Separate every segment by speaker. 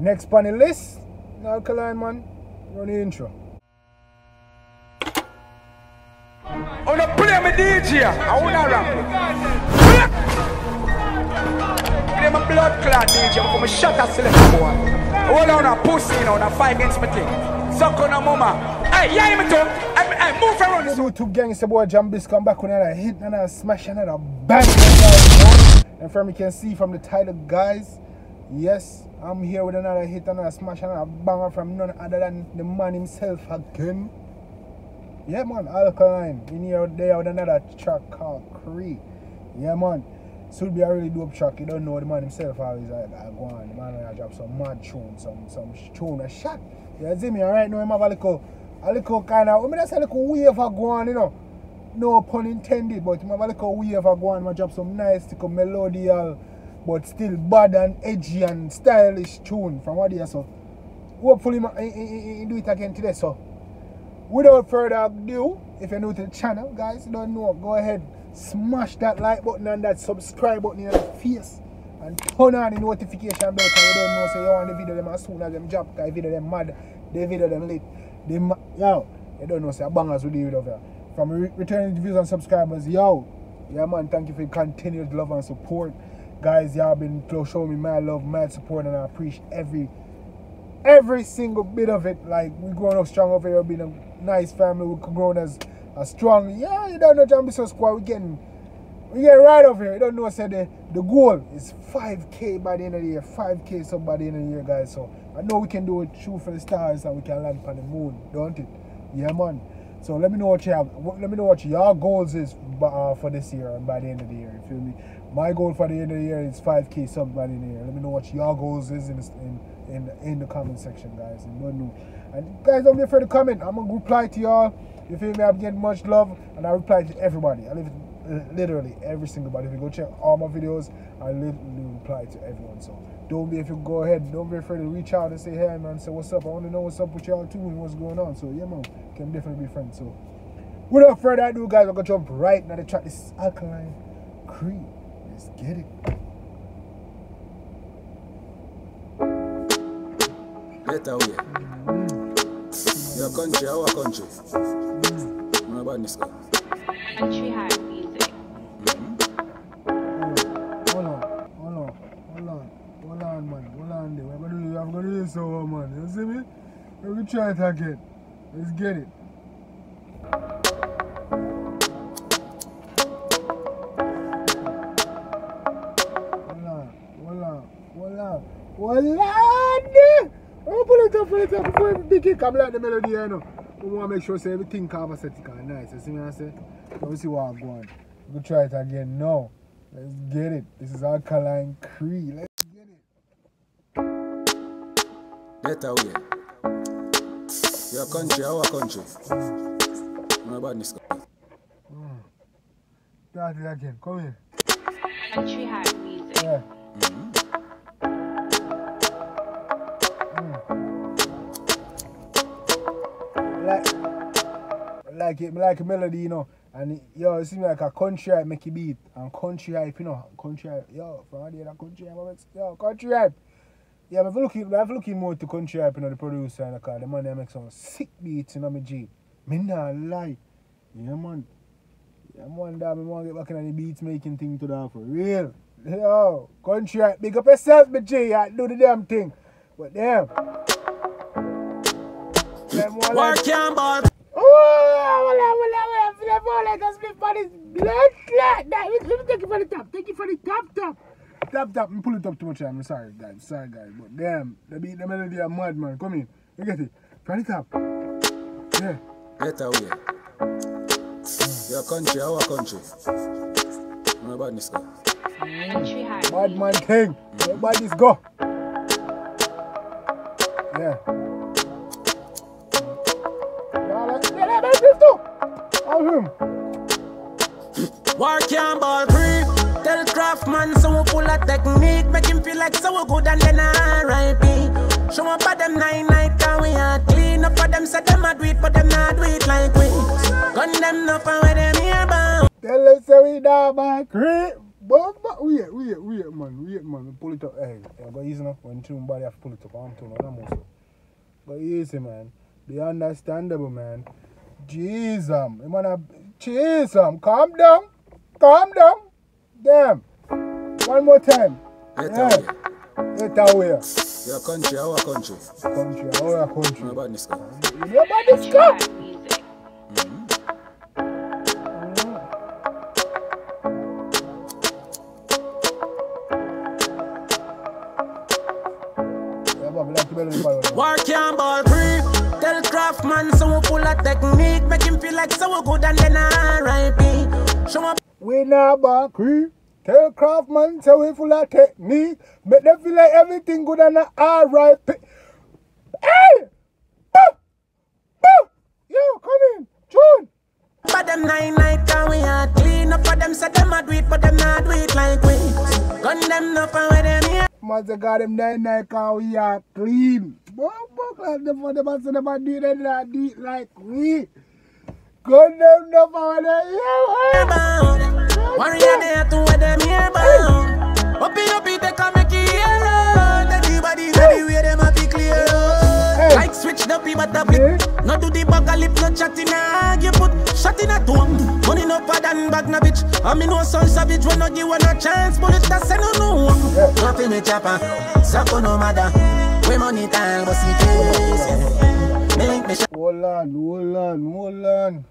Speaker 1: Next on the list, Alkaline man, run the intro.
Speaker 2: On a play me DJ, I wanna rap. Play my blood clot DJ, I'm gonna shut that select boy. Hold on a pussy, you know, on a 5 against me thing. Suck on a mama. Hey, yeah, me too. Hey, move around this.
Speaker 1: YouTube gang, it's your boy Jambisco. Come back with another hit, another smash, another bang, guys. And from you can see from the title, guys. Yes, I'm here with another hit, another smash, another banger from none other than the man himself again. Yeah, man, Alkaline. In here there with another track called Cree. Yeah, man. Should be a really dope track. You don't know the man himself always like go on. The man will drop some mad tune, some tune, a shot. You see me? Right now, him have a little kind of, I mean, that's a little wave of go on, you know. No pun intended, but him have a little wave of go on. He drop some nice, little melodial, but still bad and edgy and stylish tune from what he has. So, hopefully, he do it again today. So, without further ado, if you're new to the channel, guys, you don't know, go ahead, smash that like button and that subscribe button in your face and turn on the notification bell because you don't know, so you want the video them as soon as them drop, because the video them mad, the video them lit. Yo, you don't know, say bangers with the video there. From returning views and subscribers, yo, yeah man, thank you for your continued love and support. Guys, y'all been showing me mad love, mad support, and I appreciate every single bit of it. Like, we growing up strong over here, being a nice family, we grown as a strong, yeah, you don't know Jambisco squad, we getting right over here. You don't know, say the goal is 5K by the end of the year, 5K sub by the end of the year, guys. So I know we can do it, shoot for the stars, and we can land on the moon, don't it? Yeah, man. So let me know what you have. Let me know what your goals is for this year and by the end of the year. You feel me? My goal for the end of the year is 5K sub by the end of the year. Let me know what your goals is in the comment section, guys. And guys, don't be afraid to comment. I'm gonna reply to y'all. You feel me? I'm getting much love, and I reply to everybody. I live literally every single body. If you go check all my videos, I literally reply to everyone. So don't be afraid to reach out and say, hey man, say what's up. I want to know what's up with y'all too and what's going on. So yeah man, can definitely be friends. So without further ado, guys, I'm gonna jump right into the track. This is Alkaline Cree. Let's get it.
Speaker 3: Get away. Your country, our country. My badness go.
Speaker 4: Country hard music.
Speaker 1: Hold on, man. Hold on there. I'm gonna do this over, man. You see me? Let me try it again. Let's get it. Hold on. Oh, pull it up before we begin. Come like the melody, you know. We want to make sure say everything conversatic and nice. You see me? I say? Let me see what I'm going. We'll try it again. No. Let's get it. This is Alkaline Cree. Let's get it.
Speaker 3: Get away. Your country, our country. My badness go.
Speaker 1: Start it again. Come here.
Speaker 4: Country hard music.
Speaker 1: Yeah. Like a melody, you know, and yo, it seems like a country hype make it beat, and country hype, you know, country hype, yo, from there, country hype, yo, country hype. Yeah, I'm looking more to country hype, you know, the producer, and the man that make some sick beats, you know, me G. Me nah lie. Yeah, man. Yeah, man, that me want to get back in the beats making thing to that for real. Yo, country hype, big up yourself, me G, yeah, do the damn thing. But damn.
Speaker 3: Work your ball.
Speaker 1: Oh, let us flip for this blood clot. Let me take it for the top. Take it for the top. Top. I'm pulling it up too much. I'm sorry, guys. But damn, the beat, the melody are mad, man. Come in. You get it? From the top. Yeah.
Speaker 3: Get away. Your country, our country. My badness go.
Speaker 4: Country hard
Speaker 1: Bad man thing. Everybody's go. Yeah.
Speaker 5: Work your ball free. Tell Craftman so we pull a technique. Make him feel like so we good and then R.I.P. Show up at them 9 night and we are clean. Up for them say them a do it but them not do it like we. Gun them up and where them here bound.
Speaker 1: Tell us so we down by Cree. But wait, man. Pull it up. Hey, go easy now. When you body have to pull it up. I'm too much. Go easy, man. Be understandable, man. Jesus, calm down. Damn. One more time. Get away.
Speaker 3: Your country, our country.
Speaker 1: Our country.
Speaker 3: My badness go.
Speaker 1: Your badness go.
Speaker 4: Music.
Speaker 5: Work your ball Cree. Tell Craftman so we full of technique. Make him feel like so good and then R.I.P. Show up.
Speaker 1: We not ball Cree. Tell Craftman so we full of technique. Make them feel like everything good and R.I.P. Hey! Yo, come in. June.
Speaker 5: But them 9 night and we are clean up for them. So them a do it, but them not do it like we. Gun them up and with them here.
Speaker 1: Must got them 9 night and we are clean. But them for them so them a do it and not do it like we. Gun them up and with them here.
Speaker 5: Warrior there to with them here bound. Up it, they can make it here. Everybody ready where them a be clear. Like switch the P but the blip. No do the bag a lip, no chat in a you put shot in a tomb. Money no pad and bag na bitch. I mean no son savage when no give one a chance. Bullet that say no. Nothing me chopper. Sako no matter. We money time but see case. Make me
Speaker 1: Hold on.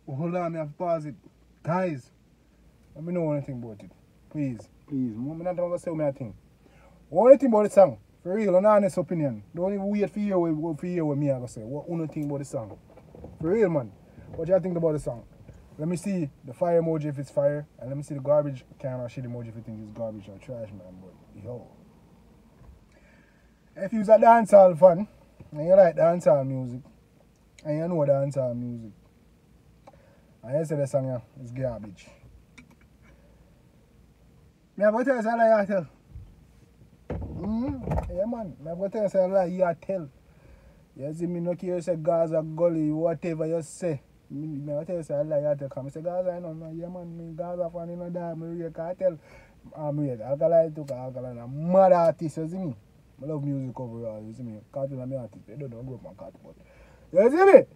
Speaker 1: Hold on, I have to pause it. Guys, let me know anything about it. Please. I'm not going to say anything. Only thing about the song, for real, an honest opinion. Don't even wait for you what me I'm going to say. What only thing about the song? For real, man. What do you think about the song? Let me see the fire emoji if it's fire, and let me see the garbage can or shit emoji if you think it's garbage or trash, man. But, yo. If you're a dancehall fan, and you like dancehall music, and you know dancehall music, and you say the song is garbage. I'm going to tell you something you tell. Yeah, man. I'm going to tell you something you tell. You see me not care say Gaza gully, whatever you say. I'm going to tell you something you tell. I say Gaza, I know. Yeah, man. Me Gaza fan, you know that. I read cartel. I'm read. Alkaline took Alkaline. I'm mad artist, you see me. I love music overall, you see me. Cartel is my artist. I don't know group on cartel, but you see me?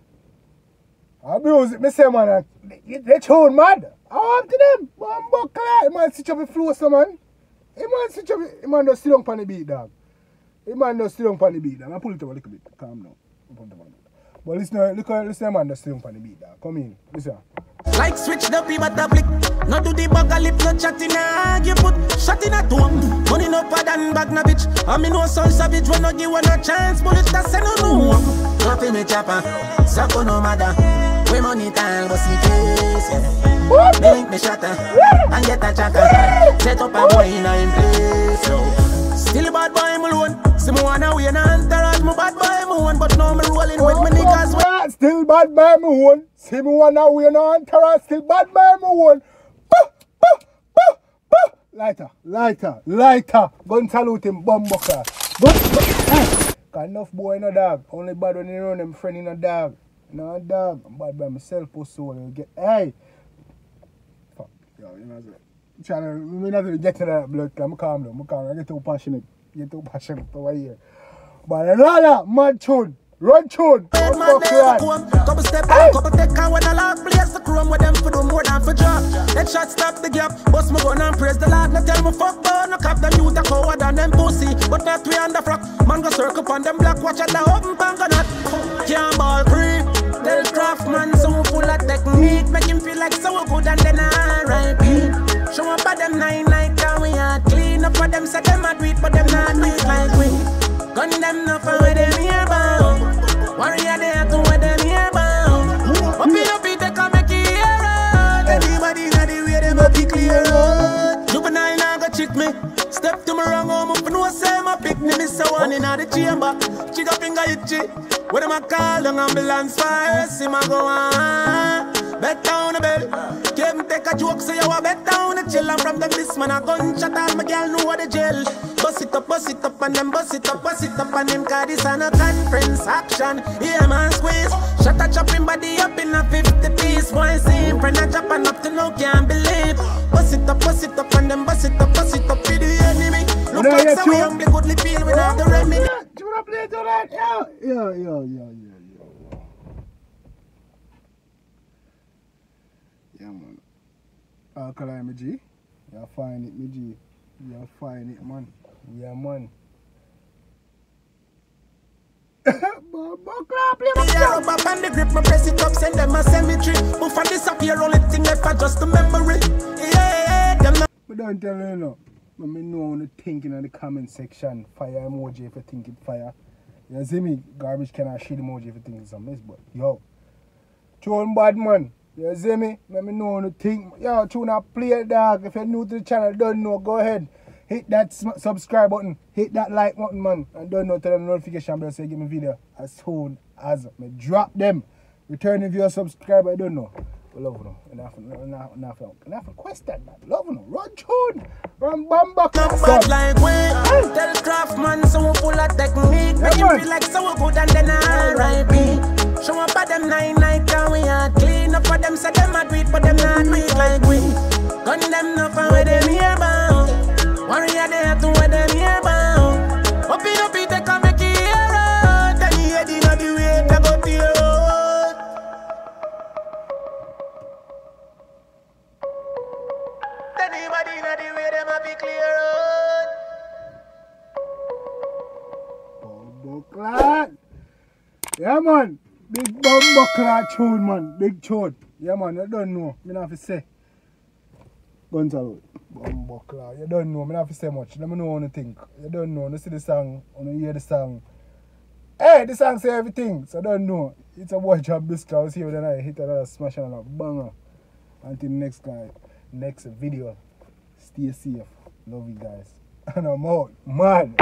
Speaker 1: I music, me say, man, they tune mad. I want to them. Man, switch up the flow, so man. He man just sit down on the beat, dog. I pull it up a little bit. Calm down. But listen, man, just sit down on the beat, dog. Come in, listen.
Speaker 5: Like switch the P but the flick. No do the bag a lip, no chat in a you put shot in a tomb. Money no pad and bag na bitch. I mean no son savage when no give one a chance. Bullet that say no. Nothing me chopper. Sako no matter. We money time but see case. Make me shatter and get a chatter. Set up a boy in a place. Still bad boy me alone. See me wanna win and entourage. Me bad boy me one, but now me rolling with me niggas.
Speaker 1: Still bad boy me one. See me wanna win and entourage. Still bad boy me one. Lighter. Gun salute him, bumbucker. Got enough boy in a dog. Only bad when you run them friend in a dog. No dog. I'm bad by myself, post soul. Get hey. Fuck. Yo, you know what? We're not really getting that blood. I'm calm down. I get too passionate. Over here. But another mad tune. Run tune.
Speaker 5: Couple step out, couple take out when I lock place the chrome with them for do more than for drop. That shot stop the gap. Bust my gun and praise the Lord. No tell me fuck boy, no cap them youth a coward than them pussy. But not we on the frock. Man go circle on them black watch at the open pan go not. Can't ball Cree. Tell Craftman so full of technique. Make him feel like so good and then R.I.P. Show up at them 9 night and we are clean up for them. Say them a do it but them not do it like we. Gun them up and with them here bound. Warrior there to with them here bound. Up it, they can make it here. Everybody know the way them a be clear. Juvenile now go check me. Step to me wrong home up and no say my pick me. Miss a one in the chamber. Chica finger itchy. Where them a call the ambulance fire. See my go on. Bet down a bell. Came take a joke, say you a bet down a chill. And from them this man a gunshot, all my girl know what the jail. Bust it up, and then bust it up, and then cause this on a conference action. Yeah, man, squeeze. Shut a chopping body up in a 50 piece. Voice in friend a chopping up to no can't believe. Bust it up, and then bust it up for the enemy. Look like some young, goodly feel without the remedy.
Speaker 1: Do you wanna play to that? Yo. Yeah, man. Alkaline, my G. You're fine it, my G. You're fine it, man. Yeah, man.
Speaker 5: Yeah, rub up on the grip, my press it up, send them a cemetery. Move and disappear, only thing left for just a memory. Yeah, them not.
Speaker 1: But don't tell you, no. Let me know what you think in the comment section. Fire emoji if you think it fire. You see me? Garbage can shit emoji if you think it's a mess, but yo. Tune bad, man. You see me? Let me know what you think. Yo, tune up, play it, dog. If you're new to the channel, don't know, go ahead. Hit that subscribe button. Hit that like button, man. And don't know, turn on the notification bell so you get my video as soon as I drop them. Return if you're a subscriber, I don't know. We love you. Enough question, man. Love you. Run tune. From Bamba.
Speaker 5: Not like we. Tell Craftman, so we full of technique. Make him feel like so good and then R.I.P. Show up at them 9 night and we are clean up for them. Say them a do it, but them not do it like we. Gun them up and where them here bound. Warrior they have to where them here bound. Up it, they can make it here out. Then you head in the way to go to your road. Anybody in the way, them a be clear road.
Speaker 1: Bumbleclad. Yeah, man. Big Bumbleclad tune, man. Big tune. Yeah, man. You don't know. Me not have to say. Guns out. Bumbleclad. You don't know. Me not have to say much. Let me know what you think. You don't know. You see the song. You hear the song. Hey, the song say everything. So I don't know. It's a boy Jambisco. I was here when I hit another smash and a banger. Until next guy. Next video. Stay safe. Love you guys. And I'm out. Man.